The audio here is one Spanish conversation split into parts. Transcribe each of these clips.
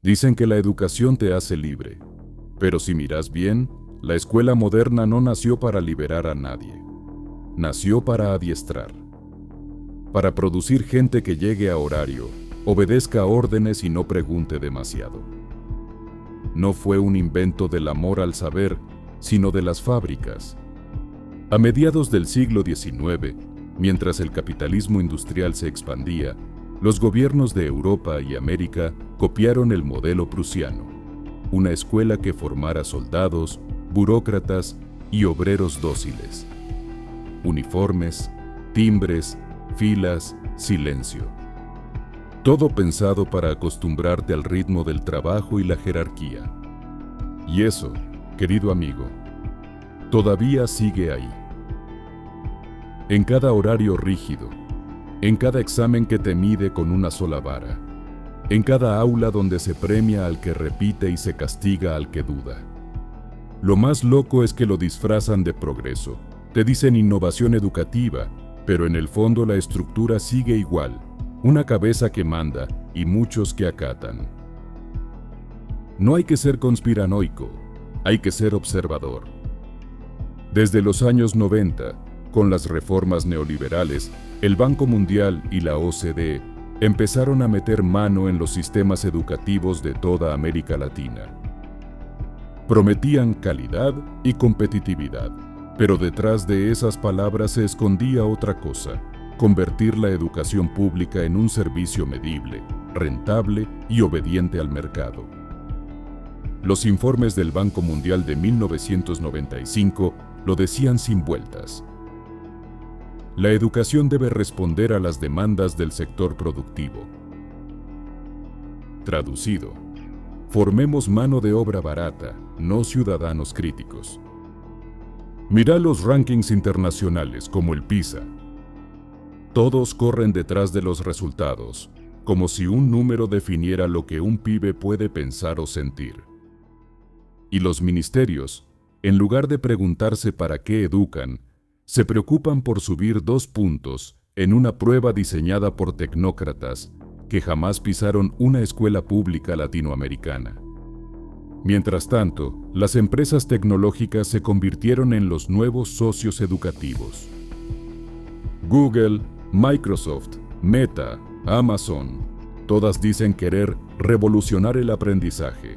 Dicen que la educación te hace libre, pero si miras bien, la escuela moderna no nació para liberar a nadie. Nació para adiestrar, para producir gente que llegue a horario, obedezca órdenes y no pregunte demasiado. No fue un invento del amor al saber, sino de las fábricas. A mediados del siglo XIX, mientras el capitalismo industrial se expandía, los gobiernos de Europa y América copiaron el modelo prusiano, una escuela que formara soldados, burócratas y obreros dóciles. Uniformes, timbres, filas, silencio. Todo pensado para acostumbrarte al ritmo del trabajo y la jerarquía. Y eso, querido amigo, todavía sigue ahí. En cada horario rígido, en cada examen que te mide con una sola vara, en cada aula donde se premia al que repite y se castiga al que duda. Lo más loco es que lo disfrazan de progreso, te dicen innovación educativa, pero en el fondo la estructura sigue igual, una cabeza que manda y muchos que acatan. No hay que ser conspiranoico, hay que ser observador. Desde los años 90, con las reformas neoliberales, el Banco Mundial y la OCDE empezaron a meter mano en los sistemas educativos de toda América Latina. Prometían calidad y competitividad, pero detrás de esas palabras se escondía otra cosa: convertir la educación pública en un servicio medible, rentable y obediente al mercado. Los informes del Banco Mundial de 1995 lo decían sin vueltas. La educación debe responder a las demandas del sector productivo. Traducido: formemos mano de obra barata, no ciudadanos críticos. Mira los rankings internacionales como el PISA. Todos corren detrás de los resultados, como si un número definiera lo que un pibe puede pensar o sentir. Y los ministerios, en lugar de preguntarse para qué educan, se preocupan por subir 2 puntos en una prueba diseñada por tecnócratas que jamás pisaron una escuela pública latinoamericana. Mientras tanto, las empresas tecnológicas se convirtieron en los nuevos socios educativos. Google, Microsoft, Meta, Amazon, todas dicen querer revolucionar el aprendizaje.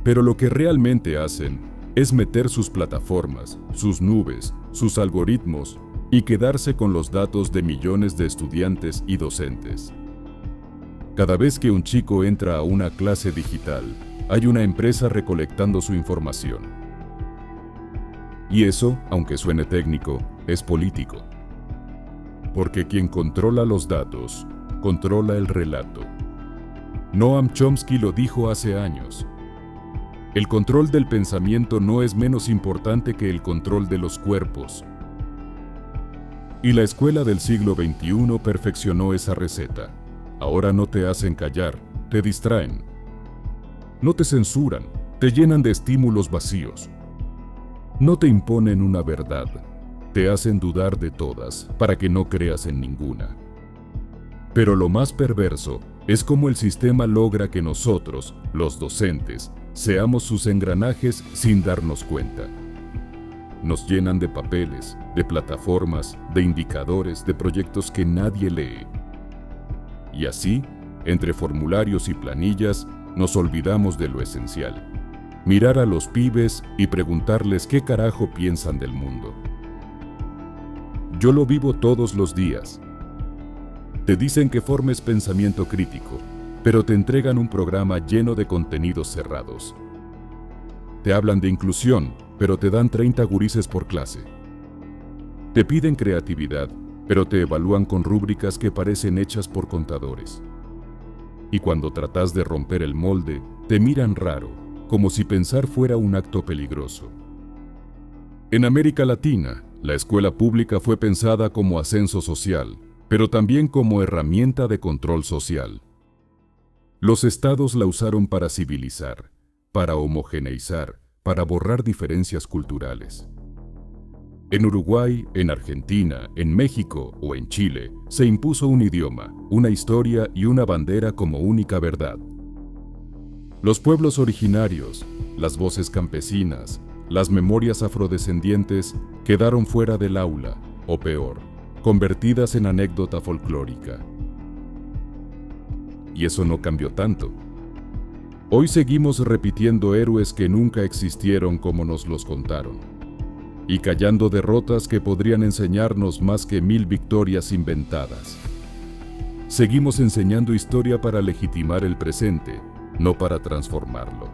Pero lo que realmente hacen es meter sus plataformas, sus nubes, sus algoritmos y quedarse con los datos de millones de estudiantes y docentes. Cada vez que un chico entra a una clase digital, hay una empresa recolectando su información. Y eso, aunque suene técnico, es político. Porque quien controla los datos, controla el relato. Noam Chomsky lo dijo hace años. El control del pensamiento no es menos importante que el control de los cuerpos. Y la escuela del siglo XXI perfeccionó esa receta. Ahora no te hacen callar, te distraen. No te censuran, te llenan de estímulos vacíos. No te imponen una verdad, te hacen dudar de todas para que no creas en ninguna. Pero lo más perverso es cómo el sistema logra que nosotros, los docentes, seamos sus engranajes sin darnos cuenta. Nos llenan de papeles, de plataformas, de indicadores, de proyectos que nadie lee. Y así, entre formularios y planillas, nos olvidamos de lo esencial: mirar a los pibes y preguntarles qué carajo piensan del mundo. Yo lo vivo todos los días. Te dicen que formes pensamiento crítico, pero te entregan un programa lleno de contenidos cerrados. Te hablan de inclusión, pero te dan 30 gurises por clase. Te piden creatividad, pero te evalúan con rúbricas que parecen hechas por contadores. Y cuando tratas de romper el molde, te miran raro, como si pensar fuera un acto peligroso. En América Latina, la escuela pública fue pensada como ascenso social, pero también como herramienta de control social. Los estados la usaron para civilizar, para homogeneizar, para borrar diferencias culturales. En Uruguay, en Argentina, en México o en Chile, se impuso un idioma, una historia y una bandera como única verdad, Los pueblos originarios, las voces campesinas, las memorias afrodescendientes quedaron fuera del aula, o peor, convertidas en anécdota folclórica. Y eso no cambió tanto. Hoy seguimos repitiendo héroes que nunca existieron como nos los contaron, y callando derrotas que podrían enseñarnos más que 1000 victorias inventadas. Seguimos enseñando historia para legitimar el presente, no para transformarlo.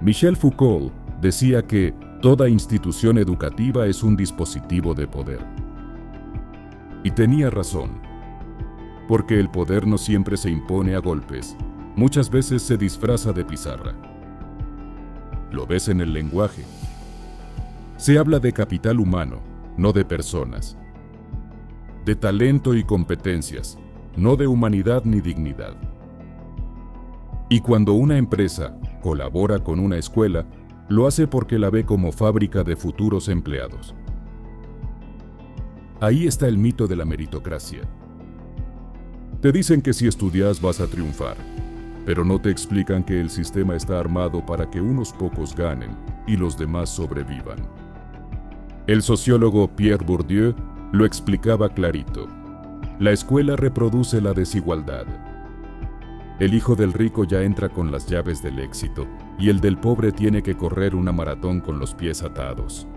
Michel Foucault decía que toda institución educativa es un dispositivo de poder. Y tenía razón, porque el poder no siempre se impone a golpes, muchas veces se disfraza de pizarra. Lo ves en el lenguaje. Se habla de capital humano, no de personas. De talento y competencias, no de humanidad ni dignidad. Y cuando una empresa colabora con una escuela, lo hace porque la ve como fábrica de futuros empleados. Ahí está el mito de la meritocracia. Te dicen que si estudias vas a triunfar, pero no te explican que el sistema está armado para que unos pocos ganen y los demás sobrevivan. El sociólogo Pierre Bourdieu lo explicaba clarito. La escuela reproduce la desigualdad. El hijo del rico ya entra con las llaves del éxito y el del pobre tiene que correr una maratón con los pies atados.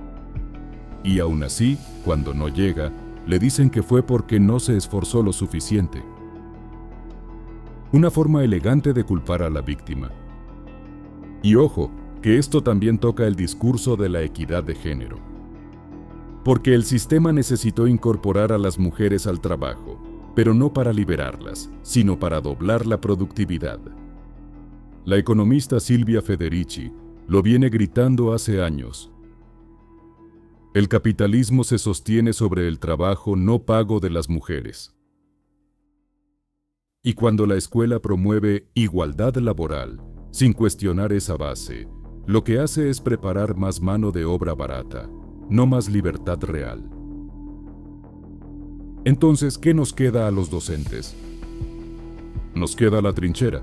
Y aún así, cuando no llega, le dicen que fue porque no se esforzó lo suficiente. Una forma elegante de culpar a la víctima. Y ojo, que esto también toca el discurso de la equidad de género. Porque el sistema necesitó incorporar a las mujeres al trabajo, pero no para liberarlas, sino para doblar la productividad. La economista Silvia Federici lo viene gritando hace años. El capitalismo se sostiene sobre el trabajo no pago de las mujeres. Y cuando la escuela promueve igualdad laboral, sin cuestionar esa base, lo que hace es preparar más mano de obra barata, no más libertad real. Entonces, ¿qué nos queda a los docentes? Nos queda la trinchera.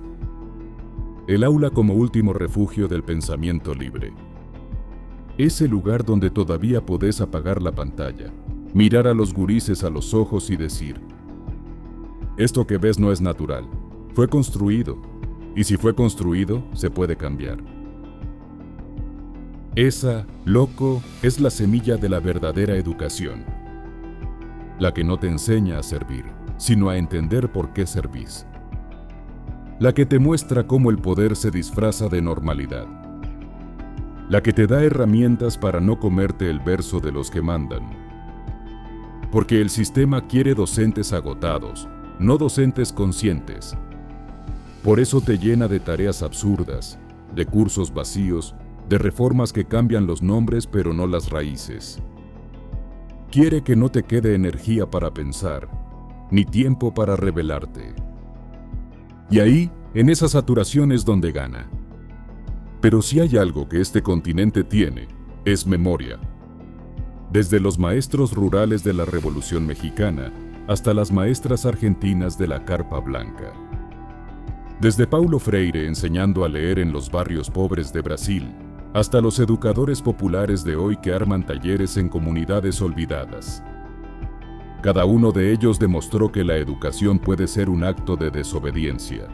El aula como último refugio del pensamiento libre. Ese lugar donde todavía podés apagar la pantalla, mirar a los gurises a los ojos y decir: esto que ves no es natural, fue construido, y si fue construido, se puede cambiar. Esa, loco, es la semilla de la verdadera educación. La que no te enseña a servir, sino a entender por qué servís. La que te muestra cómo el poder se disfraza de normalidad. La que te da herramientas para no comerte el verso de los que mandan. Porque el sistema quiere docentes agotados, no docentes conscientes. Por eso te llena de tareas absurdas, de cursos vacíos, de reformas que cambian los nombres pero no las raíces. Quiere que no te quede energía para pensar, ni tiempo para rebelarte. Y ahí, en esa saturación es donde gana. Pero si hay algo que este continente tiene, es memoria. Desde los maestros rurales de la Revolución Mexicana hasta las maestras argentinas de la Carpa Blanca. Desde Paulo Freire enseñando a leer en los barrios pobres de Brasil, hasta los educadores populares de hoy que arman talleres en comunidades olvidadas. Cada uno de ellos demostró que la educación puede ser un acto de desobediencia.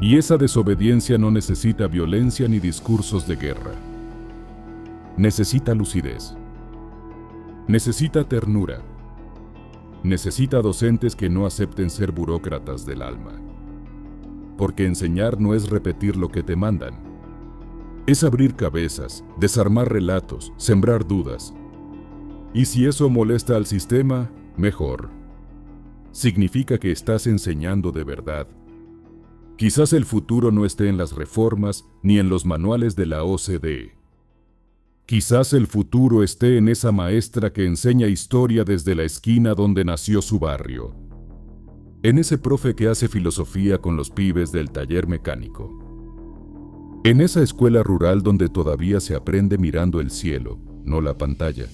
Y esa desobediencia no necesita violencia ni discursos de guerra. Necesita lucidez. Necesita ternura. Necesita docentes que no acepten ser burócratas del alma. Porque enseñar no es repetir lo que te mandan. Es abrir cabezas, desarmar relatos, sembrar dudas. Y si eso molesta al sistema, mejor. Significa que estás enseñando de verdad. Quizás el futuro no esté en las reformas ni en los manuales de la OCDE. Quizás el futuro esté en esa maestra que enseña historia desde la esquina donde nació su barrio. En ese profe que hace filosofía con los pibes del taller mecánico. En esa escuela rural donde todavía se aprende mirando el cielo, no la pantalla.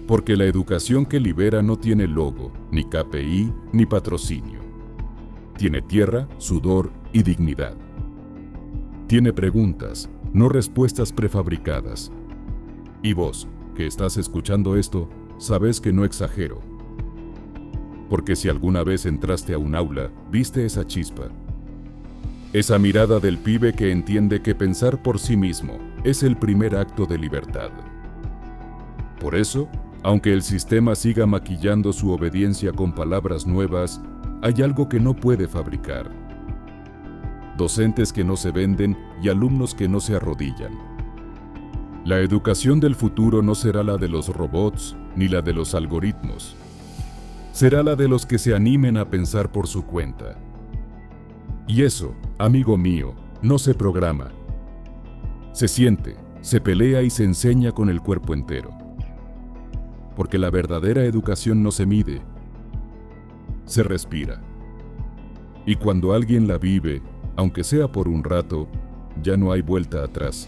Porque la educación que libera no tiene logo, ni KPI, ni patrocinio. Tiene tierra, sudor y dignidad. Tiene preguntas, no respuestas prefabricadas. Y vos, que estás escuchando esto, sabes que no exagero. Porque si alguna vez entraste a un aula, viste esa chispa. Esa mirada del pibe que entiende que pensar por sí mismo es el primer acto de libertad. Por eso, aunque el sistema siga maquillando su obediencia con palabras nuevas, hay algo que no puede fabricar. Docentes que no se venden y alumnos que no se arrodillan. La educación del futuro no será la de los robots ni la de los algoritmos. Será la de los que se animen a pensar por su cuenta. Y eso, amigo mío, no se programa. Se siente, se pelea y se enseña con el cuerpo entero. Porque la verdadera educación no se mide, se respira. Y cuando alguien la vive, aunque sea por un rato, ya no hay vuelta atrás.